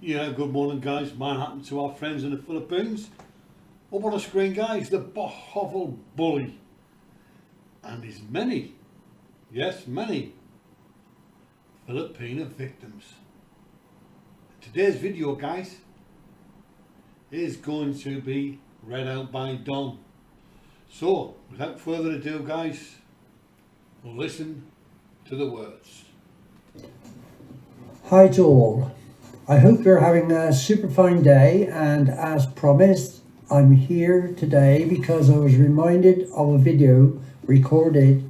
Yeah, good morning guys. Mine happened to our friends in the Philippines. Up on the screen guys, the Bohovel bully. And his many, yes many, Filipina victims. Today's video guys is going to be read out by Don. So without further ado guys, we'll listen to the words. Hi to all. I hope you're having a super fine day, and as promised, I'm here today because I was reminded of a video recorded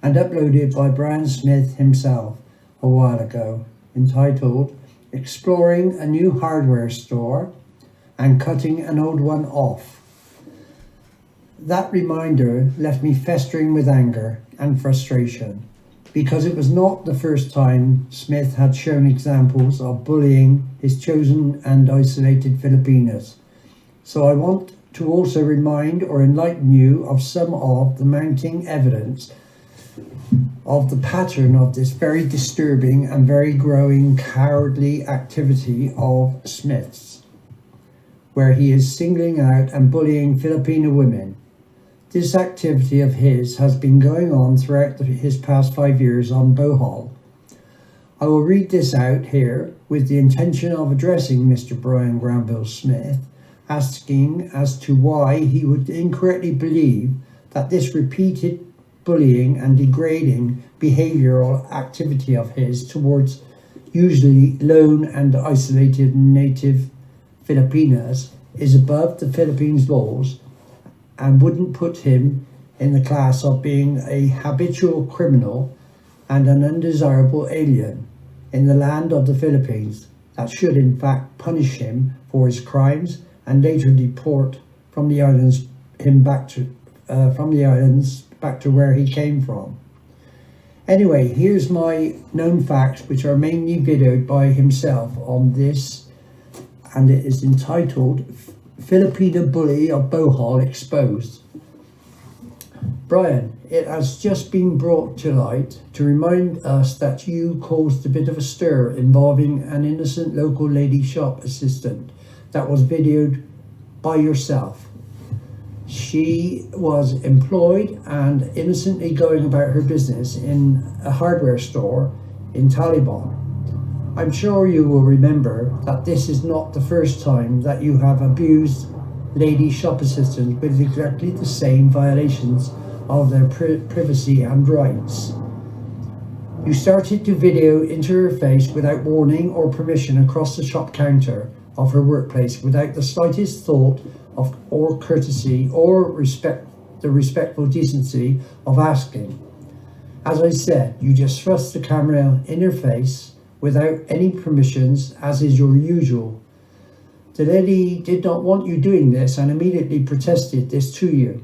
and uploaded by Brian Smith himself a while ago, entitled Exploring a New Hardware Store and Cutting an Old One Off. That reminder left me festering with anger and frustration, because it was not the first time Smith had shown examples of bullying his chosen and isolated Filipinas. So I want to also remind or enlighten you of some of the mounting evidence of the pattern of this very disturbing and very growing cowardly activity of Smith's, where he is singling out and bullying Filipino women. This activity of his has been going on throughout his past 5 years on Bohovel. I will read this out here with the intention of addressing Mr. Brian Granville Smith, asking as to why he would incorrectly believe that this repeated bullying and degrading behavioural activity of his towards usually lone and isolated native Filipinas is above the Philippines laws and wouldn't put him in the class of being a habitual criminal and an undesirable alien in the land of the Philippines that should in fact punish him for his crimes and later deport from the islands back to where he came from. Anyway, here's my known facts, which are mainly videoed by himself on this, and it is entitled Filipino Bully of Bohovel Exposed. Brian, it has just been brought to light to remind us that you caused a bit of a stir involving an innocent local lady shop assistant that was videoed by yourself. She was employed and innocently going about her business in a hardware store in Taliban. I'm sure you will remember that this is not the first time that you have abused lady shop assistants with exactly the same violations of their privacy and rights. You started to video into her face without warning or permission across the shop counter of her workplace without the slightest thought of or courtesy or the respectful decency of asking. As I said, you just thrust the camera in her face without any permissions, as is your usual. The lady did not want you doing this and immediately protested this to you.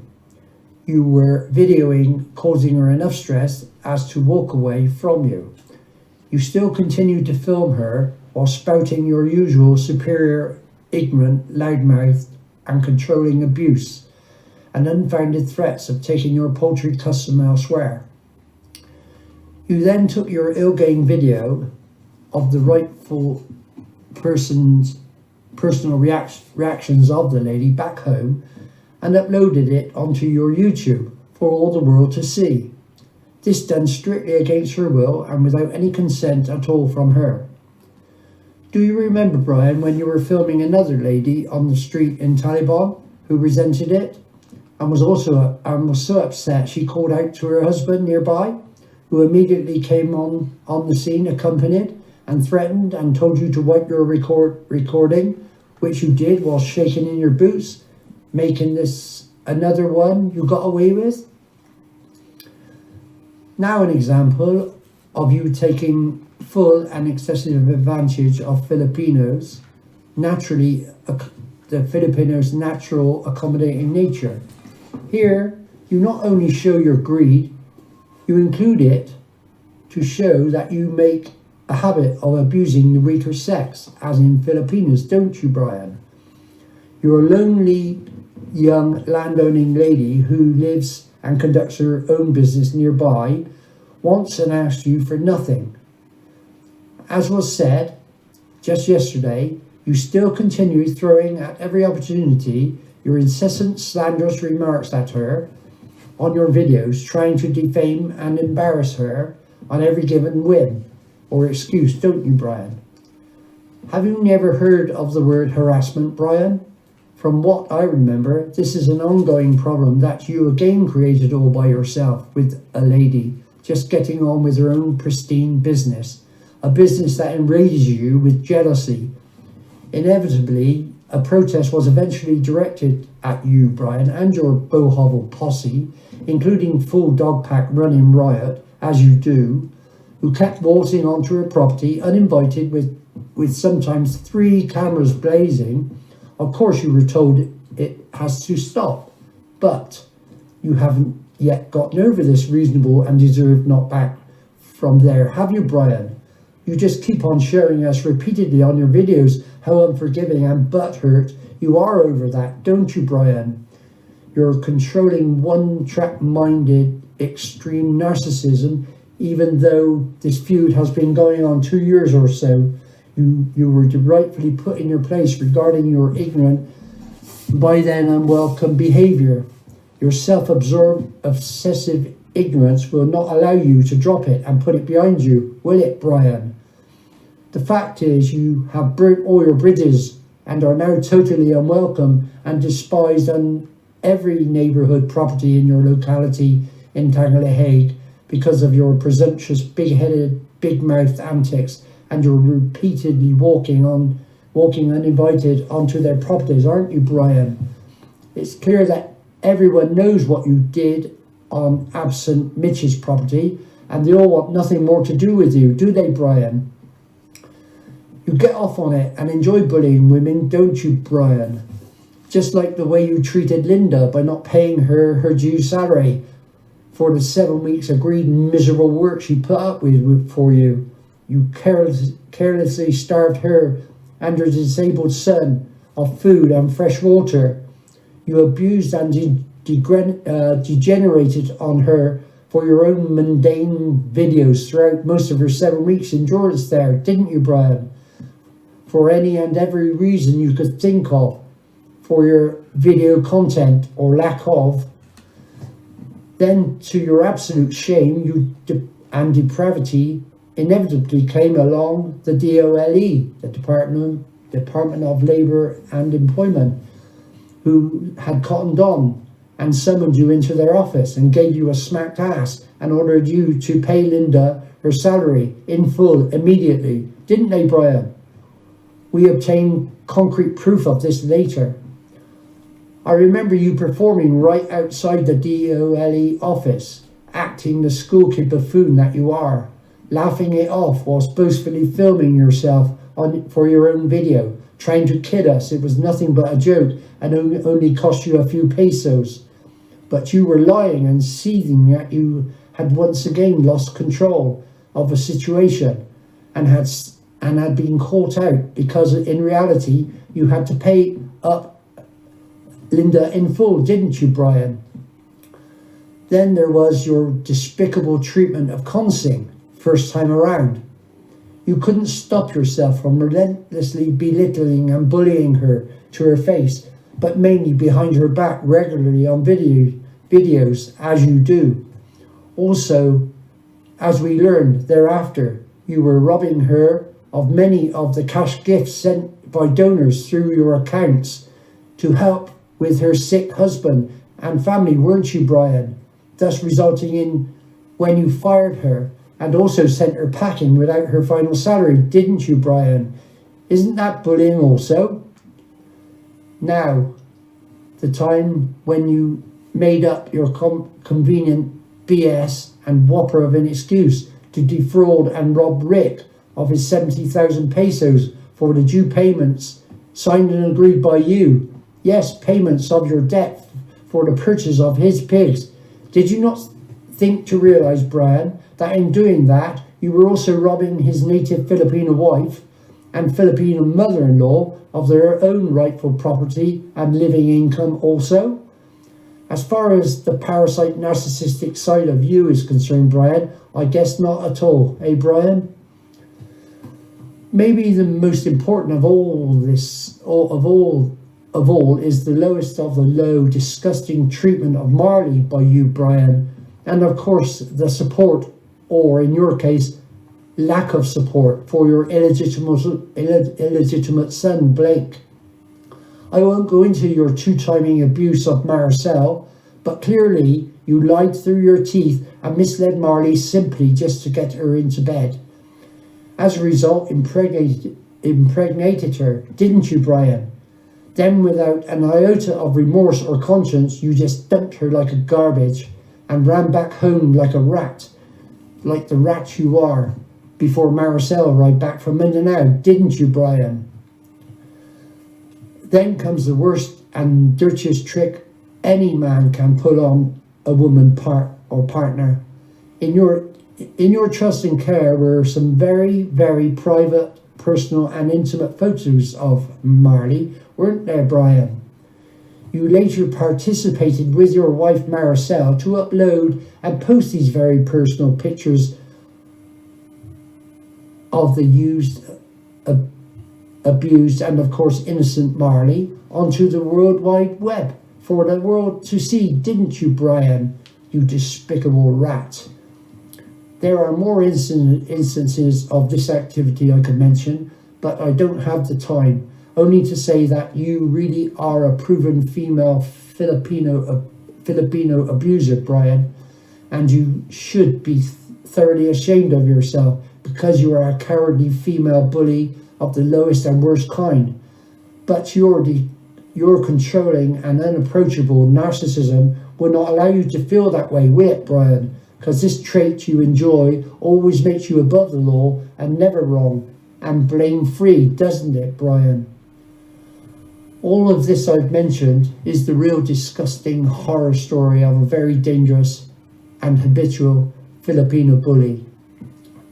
You were videoing, causing her enough stress as to walk away from you. You still continued to film her while spouting your usual superior, ignorant, loudmouthed and controlling abuse and unfounded threats of taking your poultry custom elsewhere. You then took your ill-gained video of the rightful person's personal reactions of the lady back home and uploaded it onto your YouTube for all the world to see. This done strictly against her will and without any consent at all from her. Do you remember, Brian, when you were filming another lady on the street in Taliban who resented it and was so upset she called out to her husband nearby, who immediately came on the scene accompanied and threatened and told you to wipe your recording, which you did while shaking in your boots, making this another one you got away with? Now an example of you taking full and excessive advantage of Filipinos, the Filipinos' natural accommodating nature. Here, you not only show your greed, you include it to show that you make a habit of abusing the weaker sex, as in Filipinos, don't you, Brian? You're a lonely, young, landowning lady who lives and conducts her own business nearby, wants and asks you for nothing. As was said just yesterday, you still continue throwing at every opportunity your incessant slanderous remarks at her on your videos, trying to defame and embarrass her on every given whim or excuse, don't you, Brian? Have you never heard of the word harassment, Brian? From what I remember, this is an ongoing problem that you again created all by yourself with a lady just getting on with her own pristine business, a business that enrages you with jealousy. Inevitably, a protest was eventually directed at you, Brian, and your Bohovel posse, including full dog pack running riot, as you do, who kept waltzing onto her property uninvited with sometimes 3 cameras blazing. Of course you were told it has to stop, but you haven't yet gotten over this reasonable and deserved knockback from there, have you, Brian? You just keep on showing us repeatedly on your videos how unforgiving and butthurt you are over that, don't you, Brian? Your controlling, one-track-minded, extreme narcissism, even though this feud has been going on 2 years or so, you were rightfully put in your place regarding your ignorant, by then unwelcome behaviour. Your self-absorbed, obsessive ignorance will not allow you to drop it and put it behind you, will it, Brian? The fact is you have burnt all your bridges and are now totally unwelcome and despised on every neighbourhood property in your locality in Tangle Hague because of your presumptuous, big-headed, big-mouthed antics and you're repeatedly walking uninvited onto their properties, aren't you, Brian? It's clear that everyone knows what you did on absent Mitch's property, and they all want nothing more to do with you, do they, Brian? You get off on it and enjoy bullying women, don't you, Brian? Just like the way you treated Linda by not paying her due salary for the 7 weeks agreed miserable work she put up with for you. You carelessly starved her and her disabled son of food and fresh water. You abused and degenerated on her for your own mundane videos throughout most of her 7 weeks in Jordan's there, didn't you, Brian? For any and every reason you could think of for your video content or lack of. Then, to your absolute shame and depravity, inevitably came along the DOLE, the Department of Labour and Employment, who had cottoned on and summoned you into their office and gave you a smacked ass and ordered you to pay Linda her salary in full immediately. Didn't they, Brian? We obtained concrete proof of this later. I remember you performing right outside the DOLE office, acting the school kid buffoon that you are, laughing it off whilst boastfully filming yourself for your own video, trying to kid us it was nothing but a joke and only cost you a few pesos. But you were lying and seething that you had once again lost control of a situation and had been caught out because in reality you had to pay up Linda in full, didn't you, Brian? Then there was your despicable treatment of Consing, first time around. You couldn't stop yourself from relentlessly belittling and bullying her to her face, but mainly behind her back regularly on videos, as you do. Also, as we learned thereafter, you were robbing her of many of the cash gifts sent by donors through your accounts to help with her sick husband and family, weren't you, Brian? Thus resulting in when you fired her and also sent her packing without her final salary, didn't you, Brian? Isn't that bullying also? Now, the time when you made up your convenient BS and whopper of an excuse to defraud and rob Rick of his 70,000 pesos for the due payments signed and agreed by you. Yes, payments of your debt for the purchase of his pigs. Did you not think to realise, Brian, that in doing that, you were also robbing his native Filipino wife and Filipino mother-in-law of their own rightful property and living income also? As far as the parasite narcissistic side of you is concerned, Brian, I guess not at all. Eh, Brian? Maybe the most important of all this, of all, is the lowest of the low, disgusting treatment of Marley by you, Brian, and of course the support, or in your case, lack of support for your illegitimate son, Blake. I won't go into your two-timing abuse of Maricel, but clearly you lied through your teeth and misled Marley simply just to get her into bed. As a result, impregnated her, didn't you, Brian? Then, without an iota of remorse or conscience, you just dumped her like a garbage and ran back home like a rat, like the rat you are, before Maricel arrived back from Mindanao, didn't you, Brian? Then comes the worst and dirtiest trick any man can pull on a woman partner. In your trust and care were some very, very private, personal and intimate photos of Marley, weren't there, Brian? You later participated with your wife Maricel to upload and post these very personal pictures of the used, abused and of course innocent Marley onto the World Wide Web for the world to see, didn't you, Brian? You despicable rat. There are more instances of this activity I could mention, but I don't have the time. Only to say that you really are a proven female Filipino abuser, Brian, and you should be thoroughly ashamed of yourself because you are a cowardly female bully of the lowest and worst kind. But your controlling and unapproachable narcissism will not allow you to feel that way, will it, Brian? Because this trait you enjoy always makes you above the law and never wrong and blame-free, doesn't it, Brian? All of this I've mentioned is the real disgusting horror story of a very dangerous and habitual Filipino bully.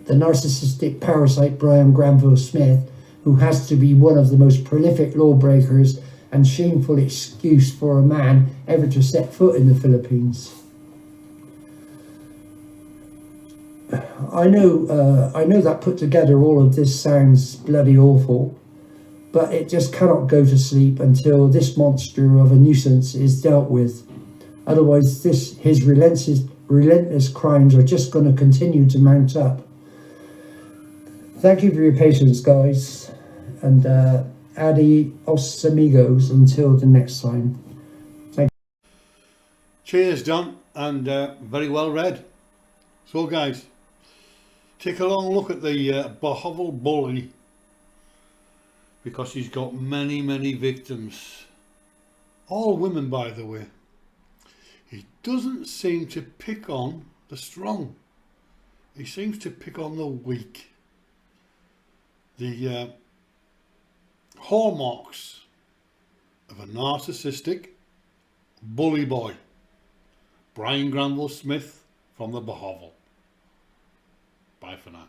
The narcissistic parasite Brian Granville Smith, who has to be one of the most prolific lawbreakers and shameful excuse for a man ever to set foot in the Philippines. I know that put together all of this sounds bloody awful, but it just cannot go to sleep until this monster of a nuisance is dealt with. Otherwise, his relentless crimes are just going to continue to mount up. Thank you for your patience, guys, and adios amigos until the next time. Thank you. Cheers, Don, and very well read. So, guys, take a long look at the Bohovel bully, because he's got many, many victims. All women, by the way. He doesn't seem to pick on the strong. He seems to pick on the weak. The hallmarks of a narcissistic bully boy. Brian Granville Smith from the Bohovel. Bye for now.